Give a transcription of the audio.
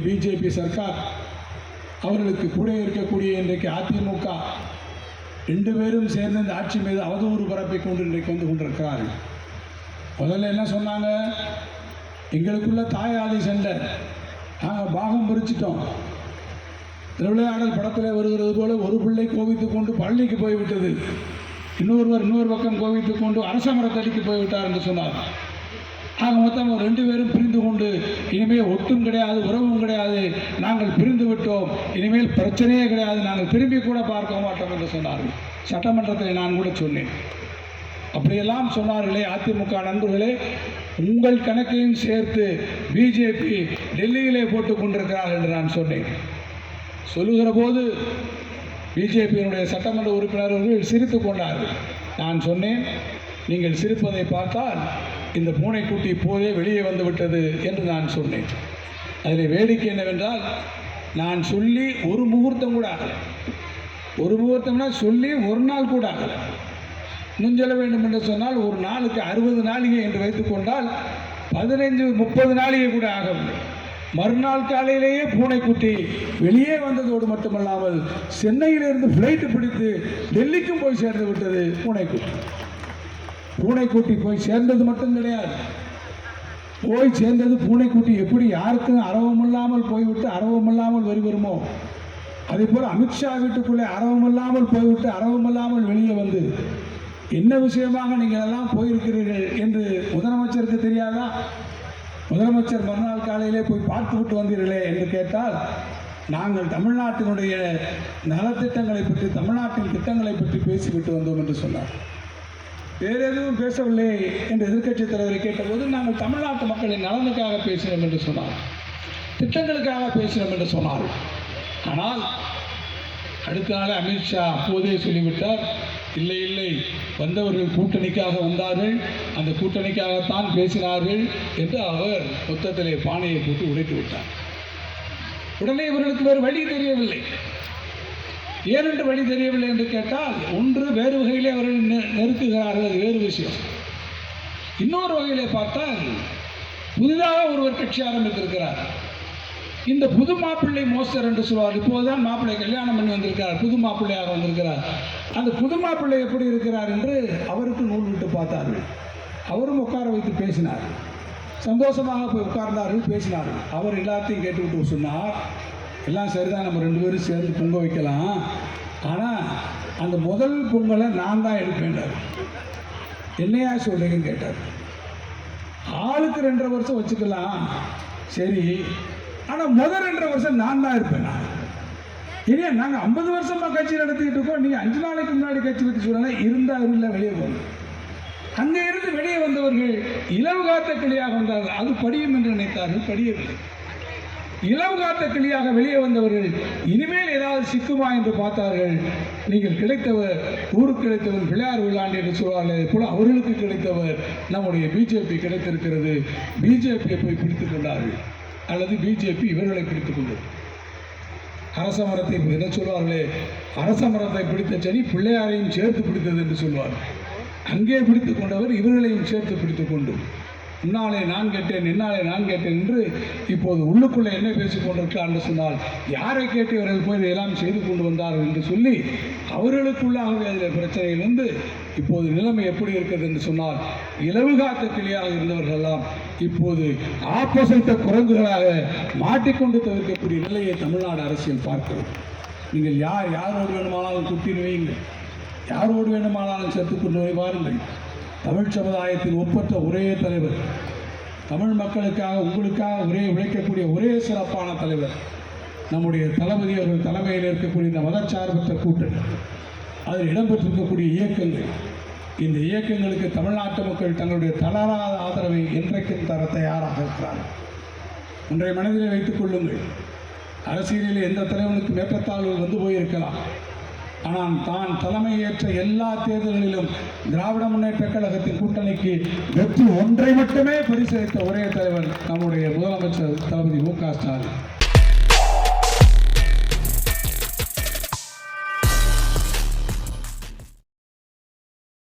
BJP Sarkar அவர்களுக்கு கூட இருக்கக்கூடிய இன்றைக்கு அதிமுக ரெண்டு பேரும் சேர்ந்து இந்த ஆட்சி மீது அவதூறு பரப்பி கொண்டு இன்றைக்கு வந்து கொண்டிருக்கிறார்கள். முதல்ல என்ன சொன்னாங்க, எங்களுக்குள்ள தாயாதி சண்டை, நாங்கள் பாகம் பிரிச்சிட்டோம். திருவிளையாடல் படத்தில் வருகிறது போல ஒரு பிள்ளை கோவித்து கொண்டு பழனிக்கு போய்விட்டது, இன்னொரு பக்கம் கோவித்து கொண்டு அரச மரத்தடிக்கு போய்விட்டார் என்று சொன்னார். ஆக மொத்தம் ரெண்டு பேரும் பிரிந்து கொண்டு இனிமேல் ஒட்டும் கிடையாது, உறவும் கிடையாது, நாங்கள் பிரிந்து விட்டோம், இனிமேல் பிரச்சனையே கிடையாது, நாங்கள் திரும்பி கூட பார்க்க மாட்டோம் என்று சொன்னார்கள். சட்டமன்றத்தில் நான் கூட சொன்னேன். அப்படியெல்லாம் சொன்னார்களே அதிமுக நண்பர்களே, உங்கள் கணக்கையும் சேர்த்து பிஜேபி டெல்லியிலே போட்டுக் கொண்டிருக்கிறார்கள் என்று நான் சொன்னேன். சொல்லுகிற போது பிஜேபியினுடைய சட்டமன்ற உறுப்பினர்கள் சிரித்து கொண்டார்கள். நான் சொன்னேன், நீங்கள் சிரிப்பதை பார்த்தால் இந்த பூனைக்குட்டி இப்போதே வெளியே வந்து விட்டது என்று நான் சொன்னேன். அதில் வேடிக்கை என்னவென்றால், நான் சொல்லி ஒரு முகூர்த்தம் கூட ஆகலை. ஒரு முகூர்த்தம்னா சொல்லி ஒரு நாள் கூட ஆகலை. இன்னும் சொல்ல வேண்டும் என்று சொன்னால் ஒரு நாளுக்கு 60 நாளிகை என்று வைத்துக்கொண்டால் 15-30 நாளிகை கூட ஆகவில்லை. மறுநாள் காலையிலேயே பூனைக்குட்டி வெளியே வந்ததோடு மட்டுமல்லாமல் சென்னையிலிருந்து ஃப்ளைட்டு பிடித்து டெல்லிக்கும் போய் சேர்ந்து விட்டது பூனைக்குட்டி. பூனைக்குட்டி போய் சேர்ந்தது மட்டும் கிடையாது, போய் சேர்ந்தது பூனைக்குட்டி எப்படி யாருக்கும் அரவமில்லாமல் போய்விட்டு அரவமில்லாமல் வருமோ, அதே போல் அமித்ஷா வீட்டுக்குள்ளே அரவமில்லாமல் போய்விட்டு அரவமில்லாமல் வெளியே வந்து என்ன விஷயமாக நீங்கள் எல்லாம் போயிருக்கிறீர்கள் என்று முதலமைச்சருக்கு தெரியாதா? முதலமைச்சர் மறுநாள் காலையிலே போய் பார்த்து விட்டு வந்தீர்களே என்று கேட்டால், நாங்கள் தமிழ்நாட்டினுடைய நலத்திட்டங்களை பற்றி, தமிழ்நாட்டின் திட்டங்களை பற்றி பேசிவிட்டு வந்தோம் என்று சொன்னார். வேறு எதுவும் பேசவில்லை என்று எதிர்க்கட்சித் தலைவரை கேட்டபோது, நாங்கள் தமிழ்நாட்டு மக்களின் நலனுக்காக பேசினோம் என்று சொன்னார், திட்டங்களுக்காக பேசினோம் என்று சொன்னார். ஆனால் அடுத்த நாளே அமித்ஷா அப்போதே சொல்லிவிட்டார், இல்லை இல்லை, வந்தவர்கள் கூட்டணிக்காக வந்தார்கள், அந்த கூட்டணிக்காகத்தான் பேசினார்கள் என்று அவர் மொத்தத்திலே பானையை போட்டு உடைத்து விட்டார். உடனே இவர்களுக்கு வேறு வழி தெரியவில்லை. ஏனென்று வழி தெரியவில்லை என்று கேட்டால், ஒன்று வேறு வகையிலே அவர்கள் நெருக்குகிறார்கள், அது வேறு விஷயம். இன்னொரு வகையிலே பார்த்தால், புதிதாக ஒருவர் கட்சி ஆரம்பித்திருக்கிறார். இந்த புது மாப்பிள்ளை மோஸ்டர் என்று சொல்வார். இப்போதுதான் மாப்பிள்ளை கல்யாணம் பண்ணி வந்திருக்கிறார், புது மாப்பிள்ளையாக வந்திருக்கிறார். அந்த புது மாப்பிள்ளை எப்படி இருக்கிறார் என்று அவருக்கு நூல் விட்டு பார்த்தார்கள். அவரும் உட்கார வைத்து பேசினார். சந்தோஷமாக போய் உட்கார்ந்தார்கள், பேசினார்கள். அவர் எல்லாத்தையும் கேட்டுவிட்டு சொன்னார், எல்லாம் சரிதான், நம்ம ரெண்டு பேரும் சேர்ந்து பொங்க வைக்கலாம், ஆனால் அந்த முதல் பொங்கலை நான் தான் எடுப்பேன்டார். என்னையா சொல்றீங்கன்னு கேட்டார். ஆளுக்கு 2.5 வருஷம் வச்சுக்கலாம், சரி, ஆனால் முதல் 2.5 வருஷம் நான் தான் இருப்பேன். இல்லையா, நாங்கள் 50 வருஷமாக கட்சி நடத்திக்கிட்டு இருக்கோம், நீங்கள் 5 நாளைக்கு முன்னாடி கட்சி பற்றி சொல்லலாம், இருந்தால் இல்லை வெளியே போகணும். அங்கே இருந்து வெளியே வந்தவர்கள் இலவு காத்த கிளியாக வந்தார்கள். அது படியும் என்று நினைத்தார்கள், படியவில்லை. இலவு காத்த கிளியாக வெளியே வந்தவர்கள் இனிமேல் ஏதாவது சிக்குமா என்று பார்த்தார்கள். நீங்கள் கிடைத்தவர் ஊருக்கு கிடைத்தவர் பிள்ளையார் விழாண்டு என்று சொல்வார்கள் போல அவர்களுக்கு கிடைத்தவர் நம்முடைய பிஜேபி கிடைத்திருக்கிறது. பிஜேபியை போய் பிடித்துக் கொண்டார்கள், அல்லது பிஜேபி இவர்களை பிடித்துக் கொண்டது. அரச மரத்தை என்ன சொல்வார்களே, அரச மரத்தை பிடித்த சனி பிள்ளையாரையும் சேர்த்து பிடித்தது என்று சொல்வார்கள். அங்கே பிடித்துக் கொண்டவர் இவர்களையும் சேர்த்து பிடித்துக் கொண்டு, முன்னாலே நான் கேட்டேன், என்னாலே நான் கேட்டேன் என்று இப்போது உள்ளுக்குள்ளே என்ன பேசிக் கொண்டிருக்கிறார் என்று சொன்னால், யாரை கேட்டு இவர்கள் போய் இதையெல்லாம் செய்து கொண்டு வந்தார்கள் என்று சொல்லி அவர்களுக்குள்ளாகவே அதில் பிரச்சனையில் வந்து இப்போது நிலைமை எப்படி இருக்கிறது என்று சொன்னால், இலவு காத்த கிளியாக இருந்தவர்களெல்லாம் இப்போது ஆப்போசிட்ட குரங்குகளாக மாட்டிக்கொண்டு தவிர்க்கக்கூடிய நிலையை தமிழ்நாடு அரசியல் பார்க்கிறது. நீங்கள் யாரோடு வேணுமானாலும் குட்டின்னு வையுங்கள், யாரோடு வேணுமானாலும் சேர்த்துக்கொண்டு போய் பாருங்கள். தமிழ் சமுதாயத்தில் ஒப்பற்ற ஒரே தலைவர், தமிழ் மக்களுக்காக உங்களுக்காக ஒரே உழைக்கக்கூடிய ஒரே சிறப்பான தலைவர் நம்முடைய தளபதி அவர்கள் தலைமையில் இருக்கக்கூடிய இந்த மதச்சார்பற்ற கூட்டணி, அதில் இடம்பெற்றிருக்கக்கூடிய இயக்கங்கள், இந்த இயக்கங்களுக்கு தமிழ்நாட்டு மக்கள் தங்களுடைய தளராத ஆதரவை என்றைக்கும் தர தயாராக இருக்கிறார்கள். ஒன்றை மனதிலே வைத்துக் கொள்ளுங்கள், அரசியலில் எந்த தலைவனுக்கும் ஏற்றத்தாழ்வுகள் வந்து போயிருக்கலாம், ஆனால் தான் தலைமையேற்ற எல்லா தேர்தல்களிலும் திராவிட முன்னேற்ற கழகத்தின் கூட்டணிக்கு வெற்றி ஒன்றை மட்டுமே பரிசளித்த ஒரே தலைவர் நம்முடைய முதலமைச்சர் தளபதி மு.க. ஸ்டாலின்.